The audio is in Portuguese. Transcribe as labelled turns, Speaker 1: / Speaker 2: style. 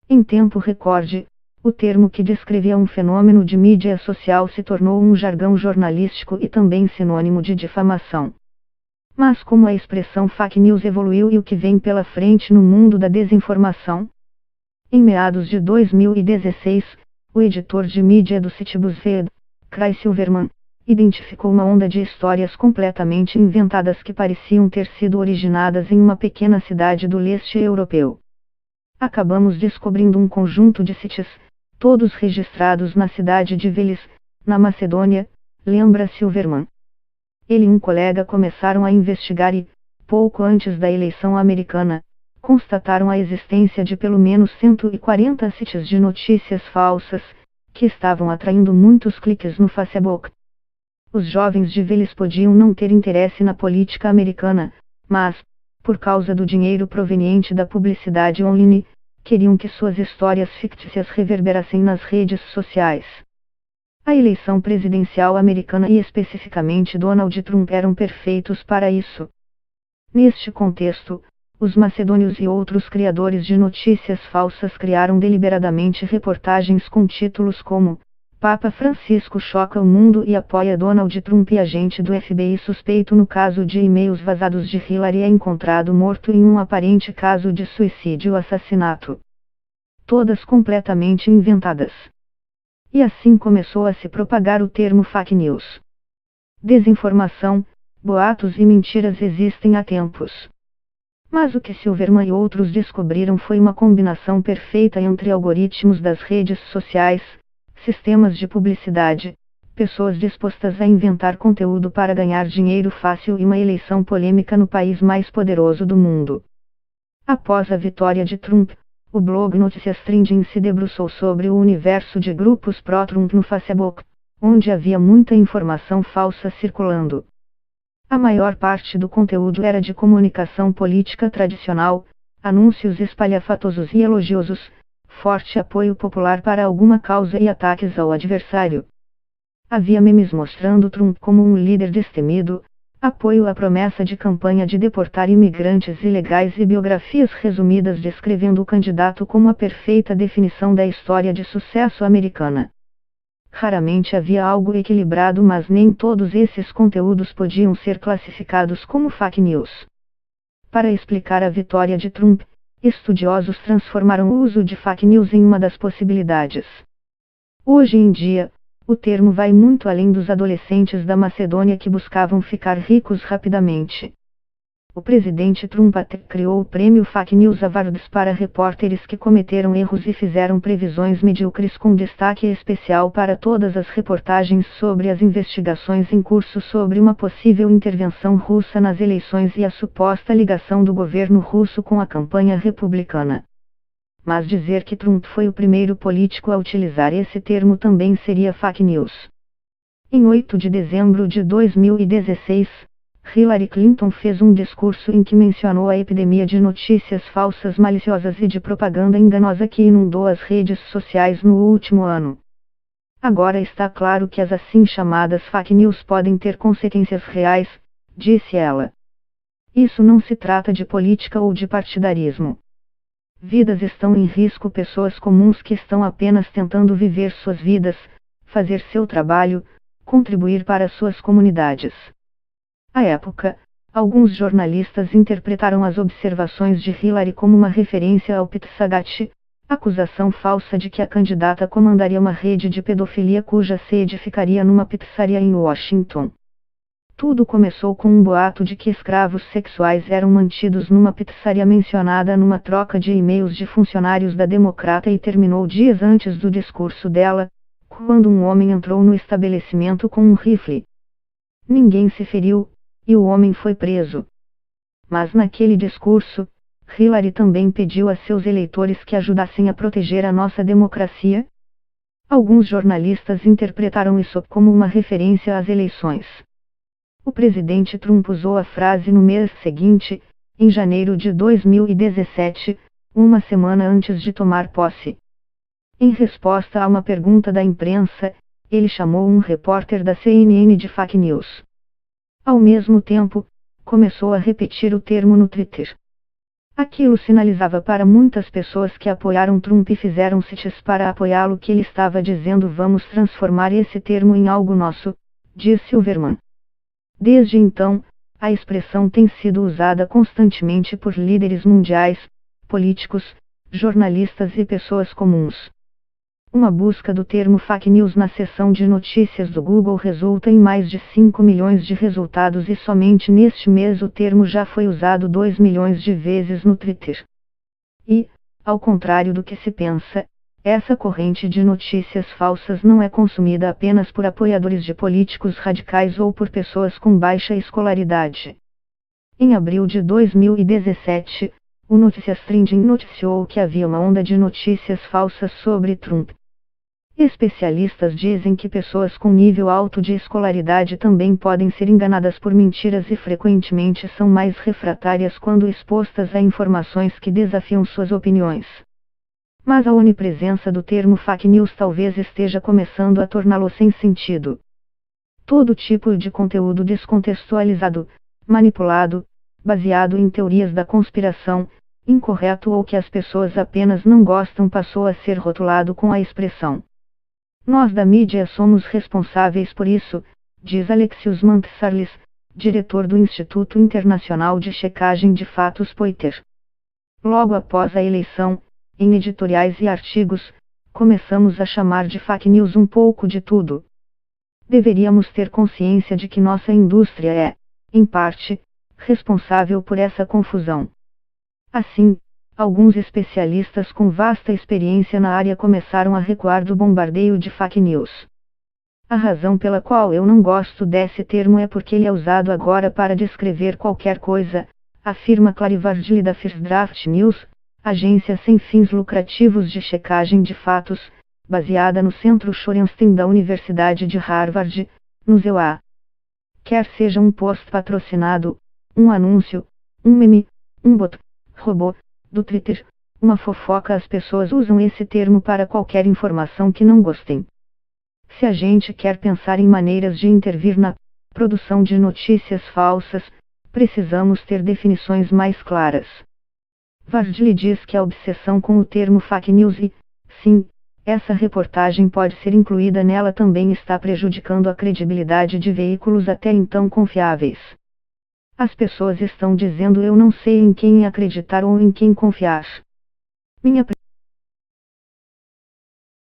Speaker 1: Em tempo recorde, o termo que descrevia um fenômeno de mídia social se tornou um jargão jornalístico e também sinônimo de difamação. Mas como a expressão fake news evoluiu e o que vem pela frente no mundo da desinformação? Em meados de 2016, o editor de mídia do site BuzzFeed, Craig Silverman, identificou uma onda de histórias completamente inventadas que pareciam ter sido originadas em uma pequena cidade do leste europeu. Acabamos descobrindo um conjunto de sites, todos registrados na cidade de Veles, na Macedônia, lembra Silverman. Ele e um colega começaram a investigar e, pouco antes da eleição americana, constataram a existência de pelo menos 140 sites de notícias falsas, que estavam atraindo muitos cliques no Facebook. Os jovens de Veles podiam não ter interesse na política americana, mas, por causa do dinheiro proveniente da publicidade online, queriam que suas histórias fictícias reverberassem nas redes sociais. A eleição presidencial americana e especificamente Donald Trump eram perfeitos para isso. Neste contexto, os macedônios e outros criadores de notícias falsas criaram deliberadamente reportagens com títulos como Papa Francisco choca o mundo e apoia Donald Trump e agente do FBI suspeito no caso de e-mails vazados de Hillary é encontrado morto em um aparente caso de suicídio ou assassinato. Todas completamente inventadas. E assim começou a se propagar o termo fake news. Desinformação, boatos e mentiras existem há tempos. Mas o que Silverman e outros descobriram foi uma combinação perfeita entre algoritmos das redes sociais, sistemas de publicidade, pessoas dispostas a inventar conteúdo para ganhar dinheiro fácil e uma eleição polêmica no país mais poderoso do mundo. Após a vitória de Trump, o blog Notícias Trending se debruçou sobre o universo de grupos pró-Trump no Facebook, onde havia muita informação falsa circulando. A maior parte do conteúdo era de comunicação política tradicional, anúncios espalhafatosos e elogiosos, forte apoio popular para alguma causa e ataques ao adversário. Havia memes mostrando Trump como um líder destemido, apoio à promessa de campanha de deportar imigrantes ilegais e biografias resumidas descrevendo o candidato como a perfeita definição da história de sucesso americana. Raramente havia algo equilibrado, mas nem todos esses conteúdos podiam ser classificados como fake news. Para explicar a vitória de Trump, estudiosos transformaram o uso de fake news em uma das possibilidades. Hoje em dia, o termo vai muito além dos adolescentes da Macedônia que buscavam ficar ricos rapidamente. O presidente Trump até criou o prêmio Fake News Awards para repórteres que cometeram erros e fizeram previsões medíocres com destaque especial para todas as reportagens sobre as investigações em curso sobre uma possível intervenção russa nas eleições e a suposta ligação do governo russo com a campanha republicana. Mas dizer que Trump foi o primeiro político a utilizar esse termo também seria fake news. Em 8 de dezembro de 2016, Hillary Clinton fez um discurso em que mencionou a epidemia de notícias falsas maliciosas e de propaganda enganosa que inundou as redes sociais no último ano. Agora está claro que as assim chamadas fake news podem ter consequências reais, disse ela. Isso não se trata de política ou de partidarismo. Vidas estão em risco, pessoas comuns que estão apenas tentando viver suas vidas, fazer seu trabalho, contribuir para suas comunidades. À época, alguns jornalistas interpretaram as observações de Hillary como uma referência ao Pizzagate, acusação falsa de que a candidata comandaria uma rede de pedofilia cuja sede ficaria numa pizzaria em Washington. Tudo começou com um boato de que escravos sexuais eram mantidos numa pizzaria mencionada numa troca de e-mails de funcionários da Democrata e terminou dias antes do discurso dela, quando um homem entrou no estabelecimento com um rifle. Ninguém se feriu, e o homem foi preso. Mas naquele discurso, Hillary também pediu a seus eleitores que ajudassem a proteger a nossa democracia. Alguns jornalistas interpretaram isso como uma referência às eleições. O presidente Trump usou a frase no mês seguinte, em janeiro de 2017, uma semana antes de tomar posse. Em resposta a uma pergunta da imprensa, ele chamou um repórter da CNN de fake news. Ao mesmo tempo, começou a repetir o termo no Twitter. Aquilo sinalizava para muitas pessoas que apoiaram Trump e fizeram sites para apoiá-lo que ele estava dizendo: vamos transformar esse termo em algo nosso, diz Silverman. Desde então, a expressão tem sido usada constantemente por líderes mundiais, políticos, jornalistas e pessoas comuns. Uma busca do termo fake news na seção de notícias do Google resulta em mais de 5 milhões de resultados e somente neste mês o termo já foi usado 2 milhões de vezes no Twitter. E, ao contrário do que se pensa, essa corrente de notícias falsas não é consumida apenas por apoiadores de políticos radicais ou por pessoas com baixa escolaridade. Em abril de 2017, o Notícias Trending noticiou que havia uma onda de notícias falsas sobre Trump. Especialistas dizem que pessoas com nível alto de escolaridade também podem ser enganadas por mentiras e frequentemente são mais refratárias quando expostas a informações que desafiam suas opiniões. Mas a onipresença do termo fake news talvez esteja começando a torná-lo sem sentido. Todo tipo de conteúdo descontextualizado, manipulado, baseado em teorias da conspiração, incorreto ou que as pessoas apenas não gostam passou a ser rotulado com a expressão. Nós da mídia somos responsáveis por isso, diz Alexius Mantsarlis, diretor do Instituto Internacional de Checagem de Fatos Poiter. Logo após a eleição, em editoriais e artigos, começamos a chamar de fake news um pouco de tudo. Deveríamos ter consciência de que nossa indústria é, em parte, responsável por essa confusão. Assim, alguns especialistas com vasta experiência na área começaram a recuar do bombardeio de fake news. A razão pela qual eu não gosto desse termo é porque ele é usado agora para descrever qualquer coisa, afirma Clary Vardilli da First Draft News, agência sem fins lucrativos de checagem de fatos, baseada no Centro Shorenstein da Universidade de Harvard, nos USA. Quer seja um post patrocinado, um anúncio, um meme, um bot, robô, do Twitter, uma fofoca, as pessoas usam esse termo para qualquer informação que não gostem. Se a gente quer pensar em maneiras de intervir na produção de notícias falsas, precisamos ter definições mais claras. Vardilli diz que a obsessão com o termo fake news e, sim, essa reportagem pode ser incluída nela também está prejudicando a credibilidade de veículos até então confiáveis. As pessoas estão dizendo: eu não sei em quem acreditar ou em quem confiar. Minha